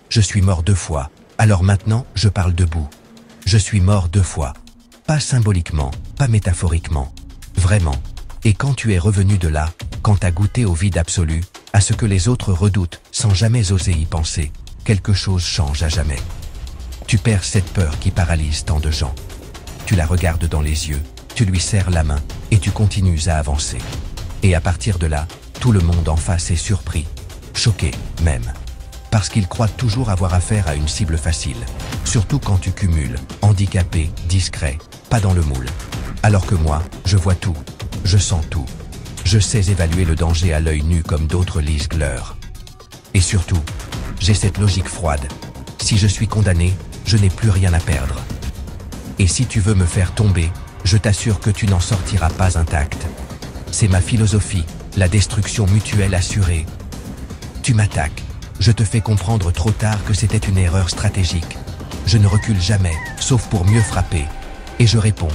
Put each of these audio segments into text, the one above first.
Je suis mort 2 fois, alors maintenant je parle debout. Je suis mort 2 fois. Pas symboliquement, pas métaphoriquement. Vraiment. Et quand tu es revenu de là, quand t'as goûté au vide absolu, à ce que les autres redoutent sans jamais oser y penser, quelque chose change à jamais. Tu perds cette peur qui paralyse tant de gens. Tu la regardes dans les yeux, tu lui serres la main et tu continues à avancer. Et à partir de là, tout le monde en face est surpris, choqué même. Parce qu'ils croient toujours avoir affaire à une cible facile. Surtout quand tu cumules, handicapé, discret, pas dans le moule. Alors que moi, je vois tout, je sens tout. Je sais évaluer le danger à l'œil nu comme d'autres lisent l'heure. Et surtout, j'ai cette logique froide. Si je suis condamné, je n'ai plus rien à perdre. Et si tu veux me faire tomber, je t'assure que tu n'en sortiras pas intact. C'est ma philosophie, la destruction mutuelle assurée. Tu m'attaques, je te fais comprendre trop tard que c'était une erreur stratégique. Je ne recule jamais, sauf pour mieux frapper. Et je réponds,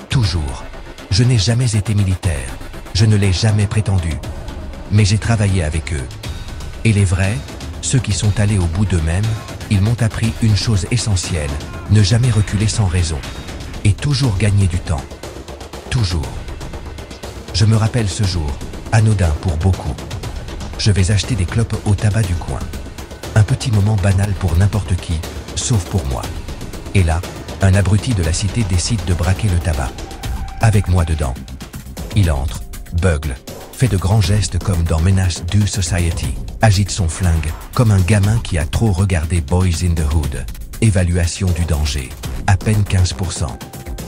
toujours. Je n'ai jamais été militaire, je ne l'ai jamais prétendu. Mais j'ai travaillé avec eux. Et les vrais, ceux qui sont allés au bout d'eux-mêmes, ils m'ont appris une chose essentielle, ne jamais reculer sans raison. Et toujours gagner du temps. Toujours. Je me rappelle ce jour, anodin pour beaucoup. Je vais acheter des clopes au tabac du coin. Un petit moment banal pour n'importe qui, sauf pour moi. Et là, un abruti de la cité décide de braquer le tabac. Avec moi dedans. Il entre, bugle, fait de grands gestes comme dans Menace to Society, agite son flingue, comme un gamin qui a trop regardé Boys in the Hood. Évaluation du danger, à peine 15%.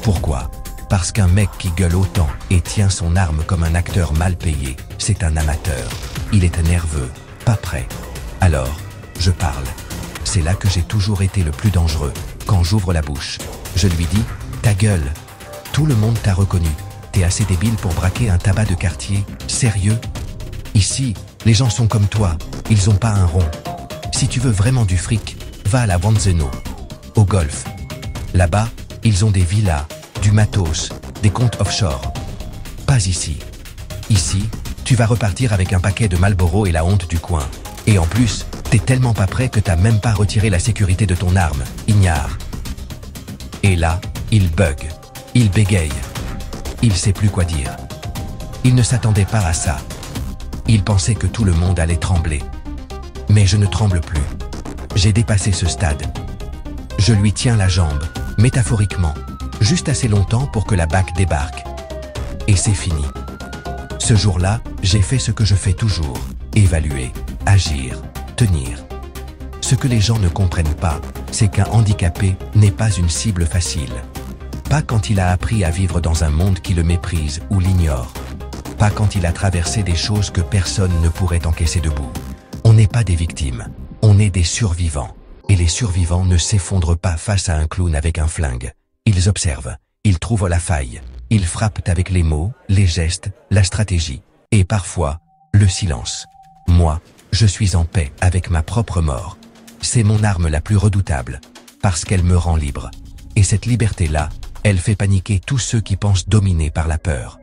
Pourquoi ? Parce qu'un mec qui gueule autant et tient son arme comme un acteur mal payé, c'est un amateur. Il est nerveux, pas prêt. Alors, je parle. C'est là que j'ai toujours été le plus dangereux. Quand j'ouvre la bouche, je lui dis « Ta gueule !» Tout le monde t'a reconnu. T'es assez débile pour braquer un tabac de quartier, sérieux ? Ici, les gens sont comme toi, ils ont pas un rond. Si tu veux vraiment du fric, va à la Wanzeno, au golf. Là-bas, ils ont des villas, du matos, des comptes offshore. Pas ici. Ici, tu vas repartir avec un paquet de Marlboro et la honte du coin. Et en plus, t'es tellement pas prêt que t'as même pas retiré la sécurité de ton arme, ignare. Et là, il bug. Il bégaye. Il sait plus quoi dire. Il ne s'attendait pas à ça. Il pensait que tout le monde allait trembler. Mais je ne tremble plus. J'ai dépassé ce stade. Je lui tiens la jambe, métaphoriquement, juste assez longtemps pour que la BAC débarque. Et c'est fini. Ce jour-là, j'ai fait ce que je fais toujours, évaluer, agir, tenir. Ce que les gens ne comprennent pas, c'est qu'un handicapé n'est pas une cible facile. Pas quand il a appris à vivre dans un monde qui le méprise ou l'ignore. Pas quand il a traversé des choses que personne ne pourrait encaisser debout. On n'est pas des victimes, on est des survivants. Et les survivants ne s'effondrent pas face à un clown avec un flingue. Ils observent, ils trouvent la faille, ils frappent avec les mots, les gestes, la stratégie, et parfois, le silence. Moi, je suis en paix avec ma propre mort. C'est mon arme la plus redoutable, parce qu'elle me rend libre. Et cette liberté-là, elle fait paniquer tous ceux qui pensent dominés par la peur.